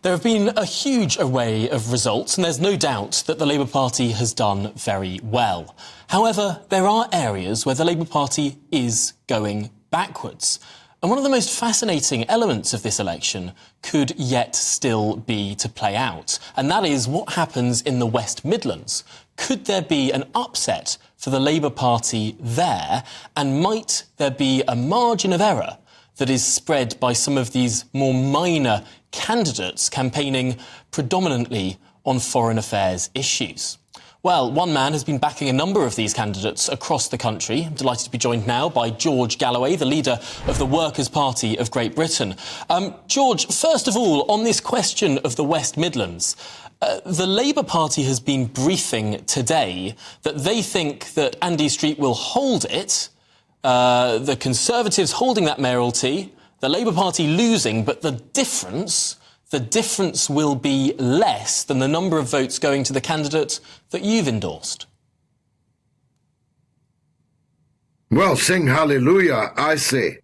There have been a huge array of results, and there's no doubt that the Labour Party has done very well. However, there are areas where the Labour Party is going backwards. And one of the most fascinating elements of this election could yet still be to play out. And that is what happens in the West Midlands. Could there be an upset for the Labour Party there? And might there be a margin of error that is spread by some of these more minor candidates campaigning predominantly on foreign affairs issues? Well, one man has been backing a number of these candidates across the country. I'm delighted to be joined now by George Galloway, the leader of the Workers' Party of Great Britain. George, first of all, on this question of the West Midlands, the Labour Party has been briefing today that they think that Andy Street will hold it, the Conservatives holding that mayoralty, the Labour Party losing, but the difference will be less than the number of votes going to the candidate that you've endorsed. Well, sing hallelujah, I say.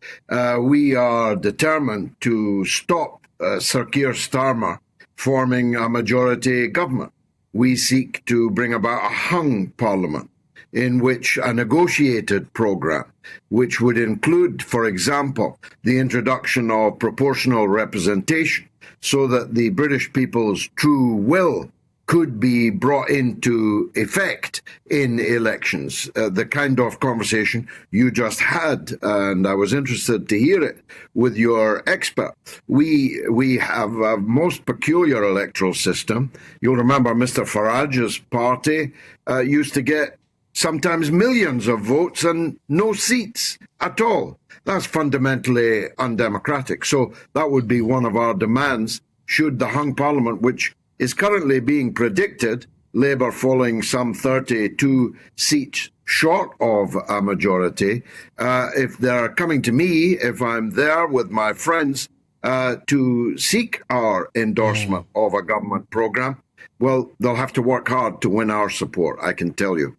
We are determined to stop Sir Keir Starmer forming a majority government. We seek to bring about a hung parliament in which a negotiated programme, which would include, for example, the introduction of proportional representation, so that the British people's true will could be brought into effect in elections. The kind of conversation you just had, and I was interested to hear it with your expert. We have a most peculiar electoral system. You'll remember Mr. Farage's party used to get sometimes millions of votes and no seats at all. That's fundamentally undemocratic. So that would be one of our demands should the hung parliament, which is currently being predicted, Labour falling some 32 seats short of a majority, if they're coming to me, if I'm there with my friends to seek our endorsement of a government programme, well, they'll have to work hard to win our support, I can tell you.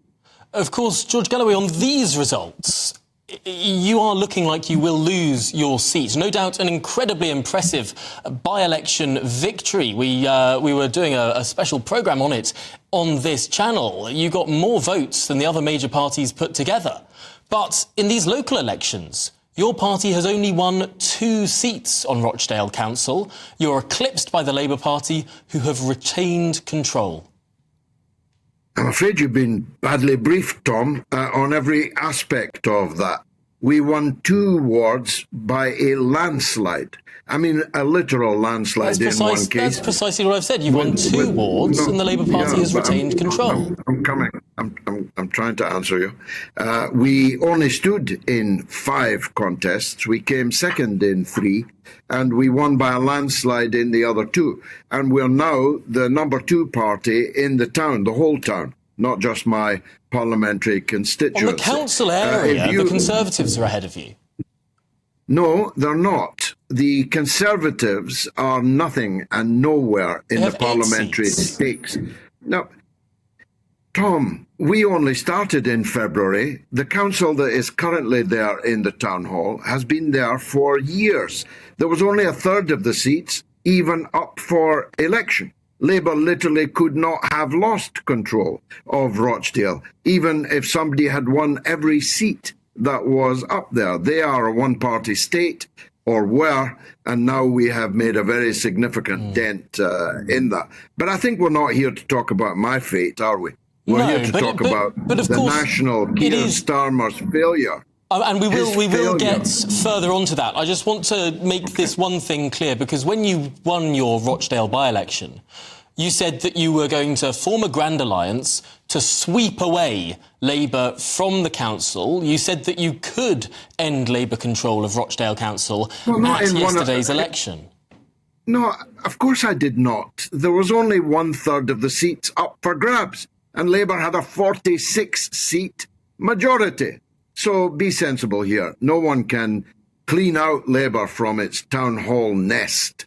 Of course, George Galloway, on these results, you are looking like you will lose your seat. No doubt an incredibly impressive by-election victory. We were doing a special programme on it on this channel. You got more votes than the other major parties put together. But in these local elections, your party has only won 2 seats on Rochdale Council. You're eclipsed by the Labour Party, who have retained control. I'm afraid you've been badly briefed, Tom, on every aspect of that. We won 2 wards by a landslide. I mean, a literal landslide in one case. That's precisely what I've said. You've won 2 wards and the Labour Party has retained control. I'm coming. I'm trying to answer you. We only stood in 5 contests. We came second in 3, and we won by a landslide in the other 2. And we're now the number 2 party in the town, the whole town, not just my parliamentary constituency. On the council area, the Conservatives are ahead of you. No, they're not. The Conservatives are nothing and nowhere in the parliamentary stakes. Now, Tom, we only started in February. The council that is currently there in the town hall has been there for years. There was only a third of the seats even up for election. Labour literally could not have lost control of Rochdale, even if somebody had won every seat that was up there. They are a one-party state, or were, and now we have made a very significant dent in that. But I think we're not here to talk about my fate, are we? We're here to talk about the national Keir Starmer's failure. And we will get further on to that. I just want to make this one thing clear, because when you won your Rochdale by-election, you said that you were going to form a grand alliance to sweep away Labour from the council. You said that you could end Labour control of Rochdale Council at yesterday's election. No, of course I did not. There was only 1/3 of the seats up for grabs, and Labour had a 46-seat majority. So be sensible here. No one can clean out Labour from its town hall nest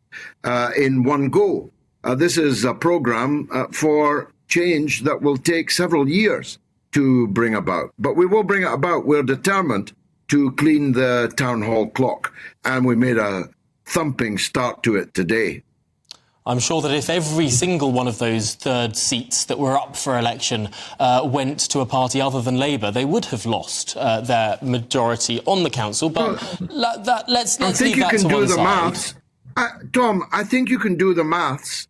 in one go. This is a programme for change that will take several years to bring about. But we will bring it about. We're determined to clean the town hall clock, and we made a thumping start to it today. I'm sure that if every single one of those third seats that were up for election went to a party other than Labour, they would have lost their majority on the council. But let's leave that to one side. Tom, I think you can do the maths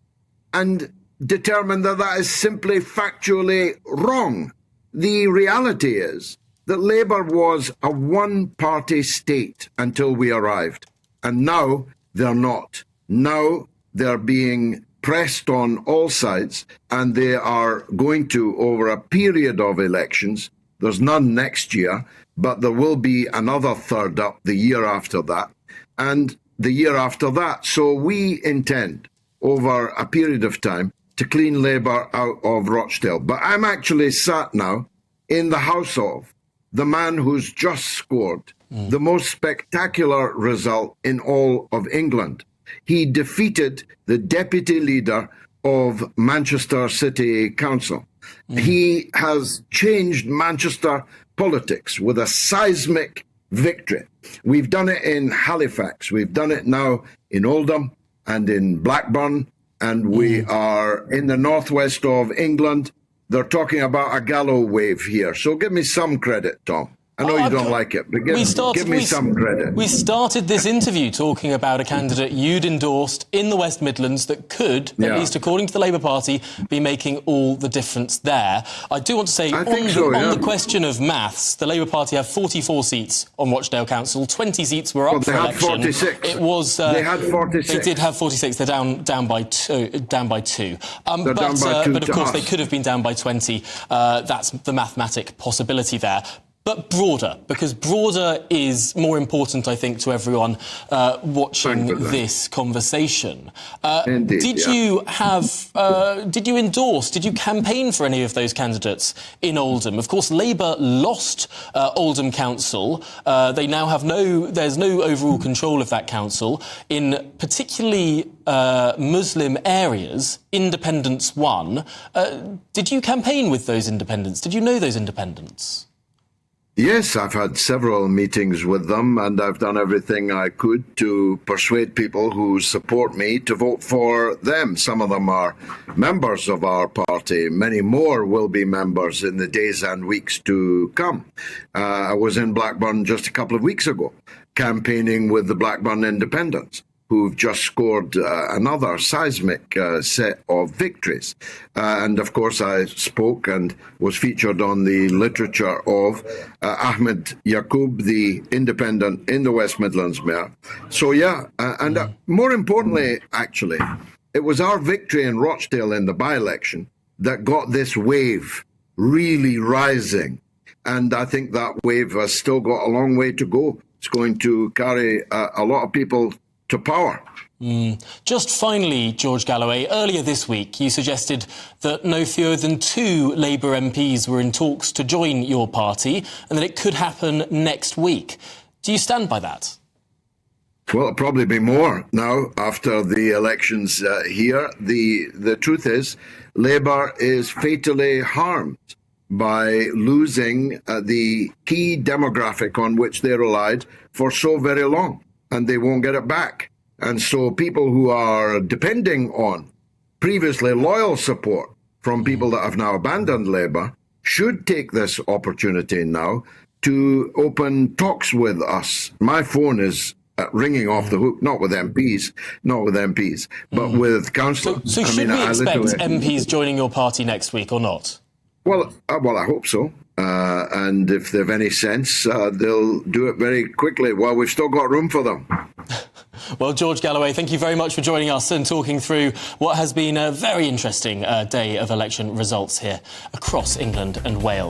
and determine that that is simply factually wrong. The reality is that Labour was a one-party state until we arrived, and now they're not. Now they're being pressed on all sides, and they are going to, over a period of elections, there's none next year, but there will be another third up the year after that, and the year after that. So we intend, over a period of time, to clean Labour out of Rochdale. But I'm actually sat now in the house of the man who's just scored the most spectacular result in all of England. He defeated the deputy leader of Manchester City Council. He has changed Manchester politics with a seismic victory. We've done it in Halifax. We've done it now in Oldham and in Blackburn. And we are in the northwest of England. They're talking about a Galloway wave here. So give me some credit, Tom. I know you don't like it, but give me some credit. We started this interview talking about a candidate you'd endorsed in the West Midlands that could, at least according to the Labour Party, be making all the difference there. I do want to say, on the question of maths, the Labour Party have 44 seats on Rochdale Council. 20 seats were up for election. 46. They had 46. They did have 46. They're down by two. But of course, they could have been down by 20. That's the mathematic possibility there. But broader, because broader is more important, I think, to everyone watching this conversation. Did you campaign for any of those candidates in Oldham? Of course, Labour lost Oldham Council. They now have there's no overall control of that council. In particularly Muslim areas, independents won. Did you campaign with those independents? Did you know those independents? Yes, I've had several meetings with them, and I've done everything I could to persuade people who support me to vote for them. Some of them are members of our party. Many more will be members in the days and weeks to come. I was in Blackburn just a couple of weeks ago, campaigning with the Blackburn Independents, who've just scored another seismic set of victories. And of course, I spoke and was featured on the literature of Ahmed Yaqub, the independent in the West Midlands mayor. So, yeah, and more importantly, actually, it was our victory in Rochdale in the by-election that got this wave really rising. And I think that wave has still got a long way to go. It's going to carry a lot of people to power. Just finally, George Galloway, earlier this week you suggested that no fewer than 2 Labour MPs were in talks to join your party and that it could happen next week. Do you stand by that? Well, it'll probably be more now after the elections here. The truth is, Labour is fatally harmed by losing the key demographic on which they relied for so very long, and they won't get it back. And so people who are depending on previously loyal support from people that have now abandoned Labour should take this opportunity now to open talks with us. My phone is ringing off the hook, not with MPs, but with councillors. So should we expect MPs joining your party next week or not? Well, I hope so. And if they've any sense, they'll do it very quickly while we've still got room for them. Well, George Galloway, thank you very much for joining us and talking through what has been a very interesting day of election results here across England and Wales.